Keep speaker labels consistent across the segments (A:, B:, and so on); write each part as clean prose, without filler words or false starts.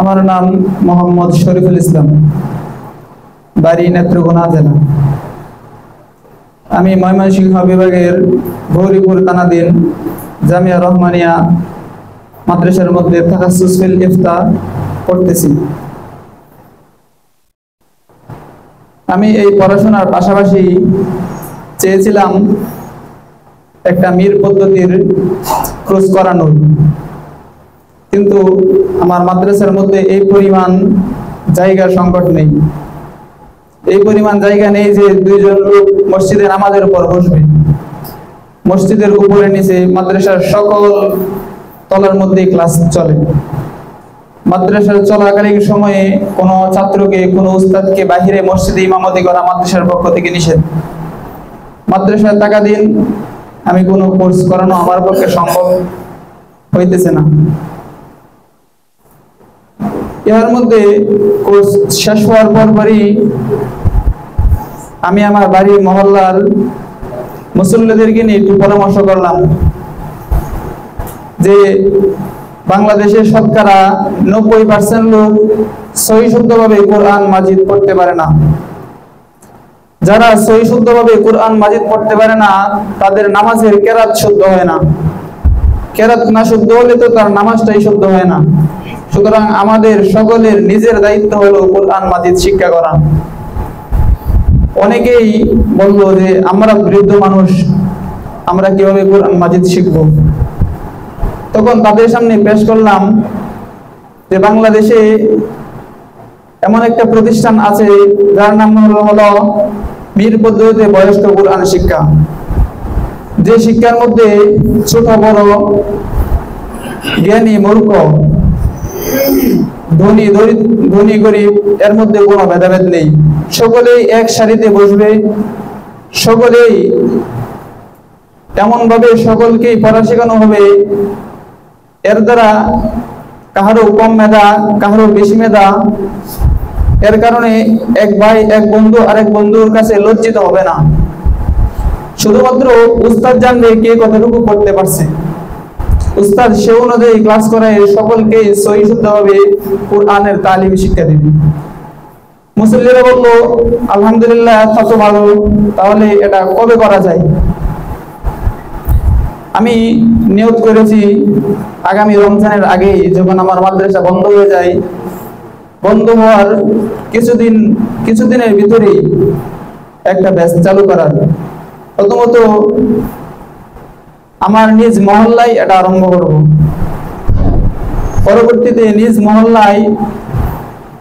A: আমার নাম মোহাম্মদ শরীফুল ইসলাম, বাড়ি নেত্রকোনা জেলা। আমি ময়মনসিংহ বিভাগের গৌরীপুর থানাধীন জামিয়া রহমানিয়া মাদ্রাসার মধ্যে তাখাসসুস ফিল ইফতা পড়তেছি। আমি এই পড়াশোনার পাশাপাশি চেয়েছিলাম একটা মীর পদ্ধতির কোর্স করানোর, কিন্তু আমার মাদ্রাসার মধ্যে এই পরিমাণ জায়গার সংকট নেই। এই পরিমাণ জায়গা নেই যে দুইজন লোক মসজিদে নামাজের উপর বসবে। মসজিদের উপরে নিচে মাদ্রাসার সকল তলার মধ্যে ক্লাস চলে। মাদ্রাসার চলাকালীন সময়ে কোনো ছাত্রকে, কোনো উস্তাদকে বাহিরে মসজিদে ইমামতি করা মাদ্রাসার পক্ষ থেকে নিষেধ। মাদ্রাসার টাকা দিন আমি কোনো কোর্স করানো আমার পক্ষে সম্ভব হইতেছে না। এর মধ্যে কোর্স শেষ হওয়ার পরই আমি আমার বাড়ির মহল্লার মুসল্লিদেরকে নিয়ে একটু পরামর্শ করলাম যে বাংলাদেশের শতকরা 90% লোক সহি শুদ্ধভাবে কোরআন মাজিদ পড়তে পারে না। যারা সহি শুদ্ধভাবে কোরআন মাজিদ পড়তে পারে না, তাদের নামাজের কেরাত শুদ্ধ হয় না। কেরাত না শুদ্ধ হলে তো তার নামাজটাই শুদ্ধ হয় না। সুতরাং আমাদের সকলের নিজের দায়িত্ব হলো কোরআন মাজিদ শিক্ষা করা। অনেকেই বললো যে আমরা বৃদ্ধ মানুষ, আমরা কিভাবে কোরআন মাজিদ শিখবো। তখন তাদের সামনে পেশ করলাম যে বাংলাদেশে এমন একটা প্রতিষ্ঠান আছে যার নাম হলো মীর পদ্ধতিতে বয়স্ক কোরআন শিক্ষা। যে শিক্ষার মধ্যে ছোট বড়, জ্ঞানী মূর্খ, ধনী গরিব এর মধ্যে কোনো ভেদাভেদ নেই। সকলেই এক সারিতে বসবে, সকলেই এমন ভাবে সকলকেই পড়া শেখানো হবে, এর দ্বারা কাহারও কম মেধা, কাহারও বেশি মেধা, এর কারণে এক ভাই এক বন্ধু আরেক বন্ধুর কাছে লজ্জিত হবে না। শুধুমাত্র উস্তাদ জানবে কে কতটুকু করতে পারছে। উস্তাদ সে অনুযায়ী ক্লাস করায় সকলকে সহি শুদ্ধভাবে কোরআনের তালিম শিক্ষা দিবে। মুসল্লিরা বলল আলহামদুলিল্লাহ, এত ভালো, তাহলে এটা কবে করা যায়? আমি নিয়ত করেছি আগামী রমজানের আগেই, যখন আমার মাদ্রাসা বন্ধ হয়ে যায়, বন্ধ হওয়ার কিছুদিনের ভিতরেই একটা ব্যাচ চালু করার। প্রথমত আমার নিজ মহল্লায় এটা আরম্ভ করব। পরবর্তীতে নিজ মহল্লায়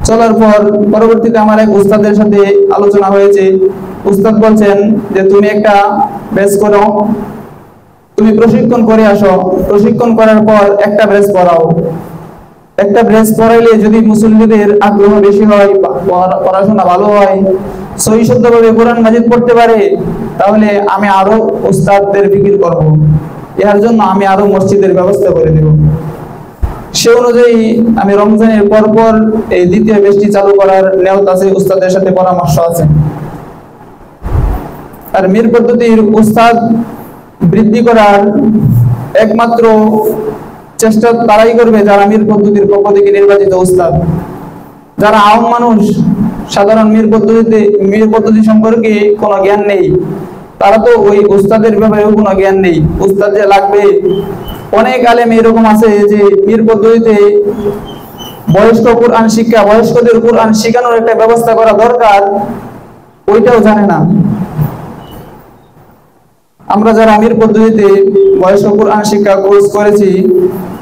A: চলার পর পরবর্তীতে আমার এক উস্তাদের সাথে আলোচনা হয়েছে। উস্তাদ বলছেন যে তুমি একটা ব্যাচ করো, তুমি প্রশিক্ষণ করে আসো, প্রশিক্ষণ করার পর একটা ব্যাচ পড়াও। একটা ব্যাচ পড়াইলে যদি মুসল্লিদের আগ্রহ বেশি হয়, পড়াশোনা ভালো হয়, সহি শুদ্ধভাবে কোরআন মাজিদ পড়তে পারে, তাহলে আমি আরো উস্তাদদের ফিকির করব। এর জন্য আমি আরো মসজিদের ব্যবস্থা করে দেব। সে অনুযায়ী আমি রমজানের পর এই দ্বিতীয় ব্যাচটি চালু করার নিয়ত আছে, উস্তাদের সাথে পরামর্শ আছে। আর মীর পদ্ধতির উস্তাদ বৃদ্ধি করার একমাত্র চেষ্টা তারাই করবে যারা মীর পদ্ধতির পক্ষ থেকে নির্বাচিত উস্তাদ। যারা আওয়াম মানুষ, সাধারণ মীর পদ্ধতি সম্পর্কে কোনো জ্ঞান নেই, তারা তো ওই উস্তাদের ব্যাপারে কোনো জ্ঞান নেই। উস্তাদ যে লাগবে, অনেক আলেম এরকম আছে যে মীর পদ্ধতিতে বয়স্ক কোরআন শিক্ষা, বয়স্কদের কোরআন শিখানোর একটা ব্যবস্থা করা দরকার, ওইটাও জানে না। আমরা যারা মীর পদ্ধতিতে বয়স্ক কোরআন শিক্ষা কোর্স করেছি,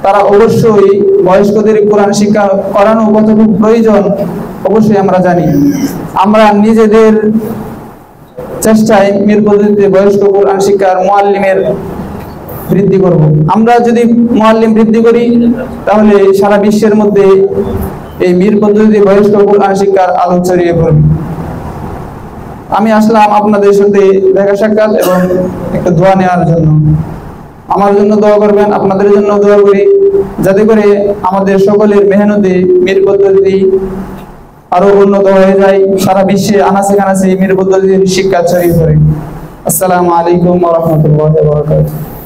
A: তারা অবশ্যই বয়স্কদের কোরআন শিক্ষা করানো কতটুকু প্রয়োজন অবশ্যই আমরা জানি। আমরা নিজেদের চেষ্টায় মীর পদ্ধতিতে বয়স্ক কোরআন শিক্ষার মুআল্লিমের বৃদ্ধি করব। আমরা যদি মুআল্লিম বৃদ্ধি করি, তাহলে সারা বিশ্বের মধ্যে এই মীর পদ্ধতিতে বয়স্ক কোরআন শিক্ষার আলো ছড়িয়ে পড়বে। আমি আসলাম আপনাদের সাথে দেখা সাক্ষাৎ এবং একটা দোয়া নেওয়ার জন্য। আমার জন্য দোয়া করবেন, আপনাদের জন্য দোয়া করি, যাতে করে আমাদের সকলের মেহনতে মীর পদ্ধতি আরো উন্নত হয়ে যায়, সারা বিশ্বে আনাচে কানাচে মীর পদ্ধতির শিক্ষা ছড়িয়ে পড়ে। আসসালামু আলাইকুম ওয়া রাহমাতুল্লাহি ওয়া বারাকাতুহু।